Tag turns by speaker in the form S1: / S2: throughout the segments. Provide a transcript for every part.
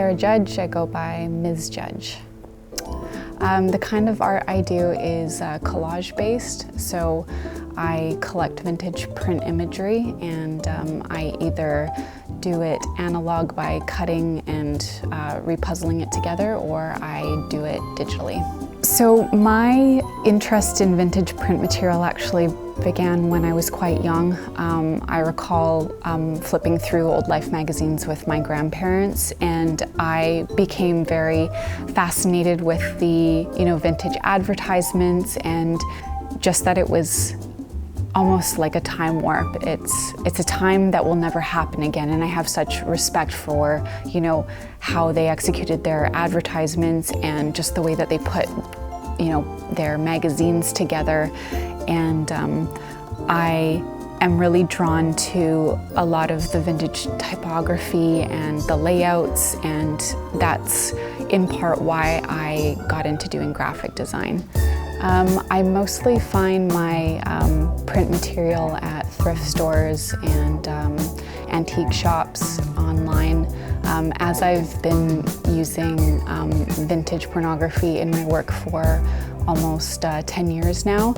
S1: Sarah Judge. I go by Ms. Judge. The kind of art I do is collage-based, so I collect vintage print imagery, and I either do it analog by cutting and repuzzling it together, or I do it digitally. So my interest in vintage print material actually began when I was quite young. I recall flipping through old Life magazines with my grandparents, and I became very fascinated with the vintage advertisements, and just that it was almost like a time warp. It's a time that will never happen again, and I have such respect for how they executed their advertisements and just the way that they put their magazines together. And I am really drawn to a lot of the vintage typography and the layouts, and that's in part why I got into doing graphic design. I mostly find my print material at thrift stores and antique shops online. As I've been using vintage pornography in my work for almost 10 years now,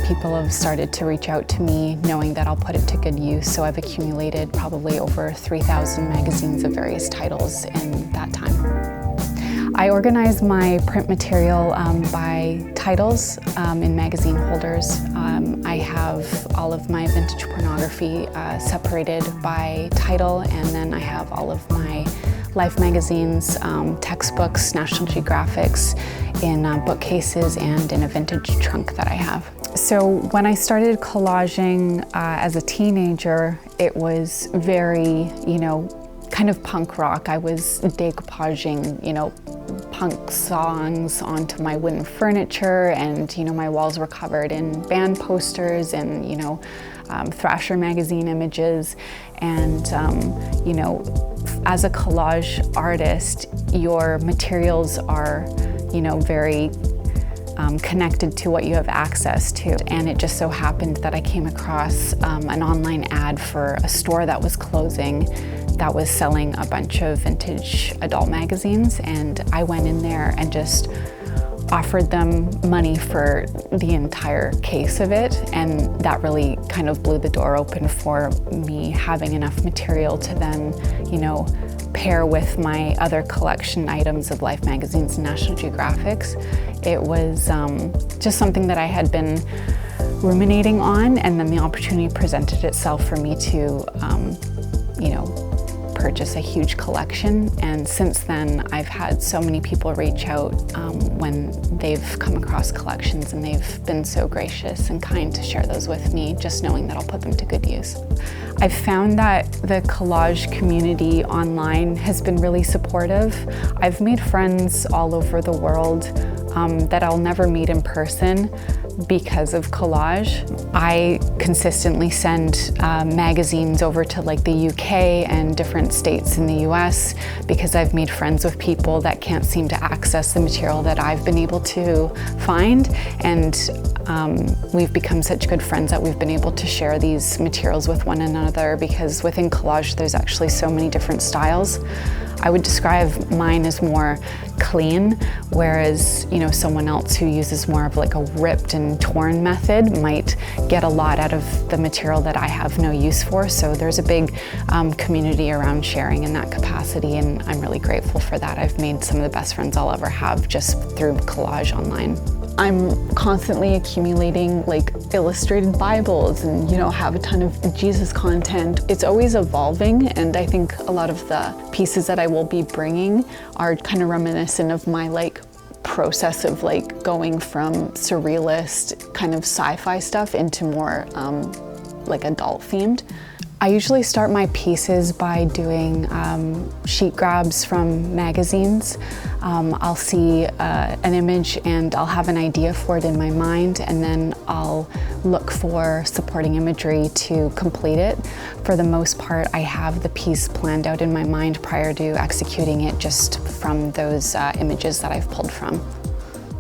S1: people have started to reach out to me knowing that I'll put it to good use. So I've accumulated probably over 3,000 magazines of various titles in that time. I organize my print material by titles in magazine holders. I have all of my vintage pornography separated by title, and then I have all of my Life magazines, textbooks, National Geographics in bookcases and in a vintage trunk that I have. So when I started collaging as a teenager, it was very, kind of punk rock. I was decoupaging, punk songs onto my wooden furniture, and my walls were covered in band posters and Thrasher magazine images. And as a collage artist, your materials are very connected to what you have access to. And it just so happened that I came across an online ad for a store that was closing that was selling a bunch of vintage adult magazines, and I went in there and just offered them money for the entire case of it, and that really kind of blew the door open for me having enough material to then, pair with my other collection items of Life magazines and National Geographics. It was just something that I had been ruminating on, and then the opportunity presented itself for me to, purchase a huge collection. And since then, I've had so many people reach out when they've come across collections, and they've been so gracious and kind to share those with me, just knowing that I'll put them to good use. I've found that the collage community online has been really supportive. I've made friends all over the world that I'll never meet in person because of collage. I consistently send magazines over to the UK and different states in the US because I've made friends with people that can't seem to access the material that I've been able to find, and we've become such good friends that we've been able to share these materials with one another, because within collage there's actually so many different styles. I would describe mine as more clean, whereas someone else who uses more of a ripped and torn method might get a lot out of the material that I have no use for. So there's a big community around sharing in that capacity, and I'm really grateful for that. I've made some of the best friends I'll ever have just through collage online. I'm constantly accumulating illustrated Bibles and have a ton of Jesus content. It's always evolving, and I think a lot of the pieces that I will be bringing are kind of reminiscent of my process of going from surrealist kind of sci-fi stuff into more adult themed. I usually start my pieces by doing sheet grabs from magazines. I'll see an image and I'll have an idea for it in my mind, and then I'll look for supporting imagery to complete it. For the most part, I have the piece planned out in my mind prior to executing it just from those images that I've pulled from.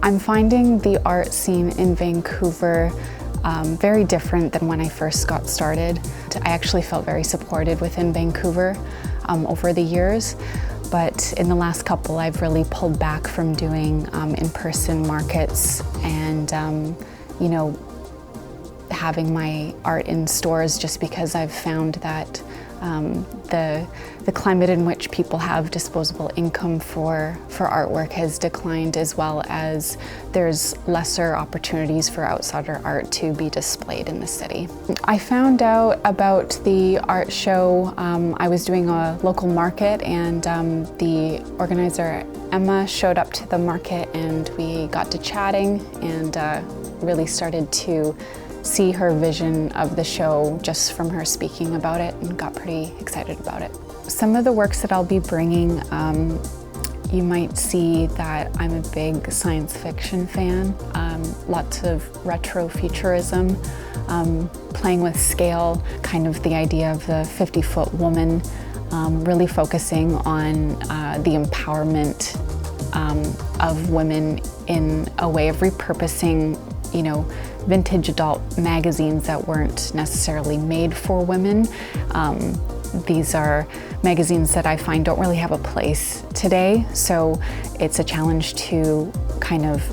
S1: I'm finding the art scene in Vancouver very different than when I first got started. I actually felt very supported within Vancouver over the years. But in the last couple, I've really pulled back from doing in-person markets and, you know, having my art in stores, just because I've found that the climate in which people have disposable income for artwork has declined, as well as there's lesser opportunities for outsider art to be displayed in the city. I found out about the art show. I was doing a local market, and the organizer Emma showed up to the market, and we got to chatting and really started to see her vision of the show just from her speaking about it, and got pretty excited about it. Some of the works that I'll be bringing, you might see that I'm a big science fiction fan. Lots of retro futurism, playing with scale, kind of the idea of the 50-foot woman, really focusing on the empowerment of women in a way of repurposing, you know, vintage adult magazines that weren't necessarily made for women. These are magazines that I find don't really have a place today, so it's a challenge to kind of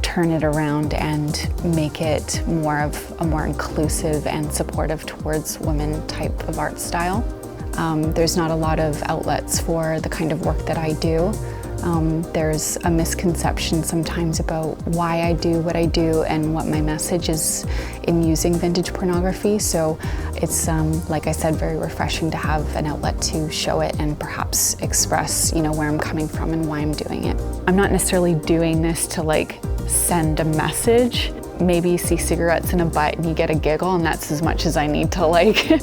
S1: turn it around and make it more of a more inclusive and supportive towards women type of art style. There's not a lot of outlets for the kind of work that I do. There's a misconception sometimes about why I do what I do and what my message is in using vintage pornography. So it's, like I said, very refreshing to have an outlet to show it and perhaps express, you know, where I'm coming from and why I'm doing it. I'm not necessarily doing this to like send a message. Maybe you see cigarettes in a butt and you get a giggle, and that's as much as I need to like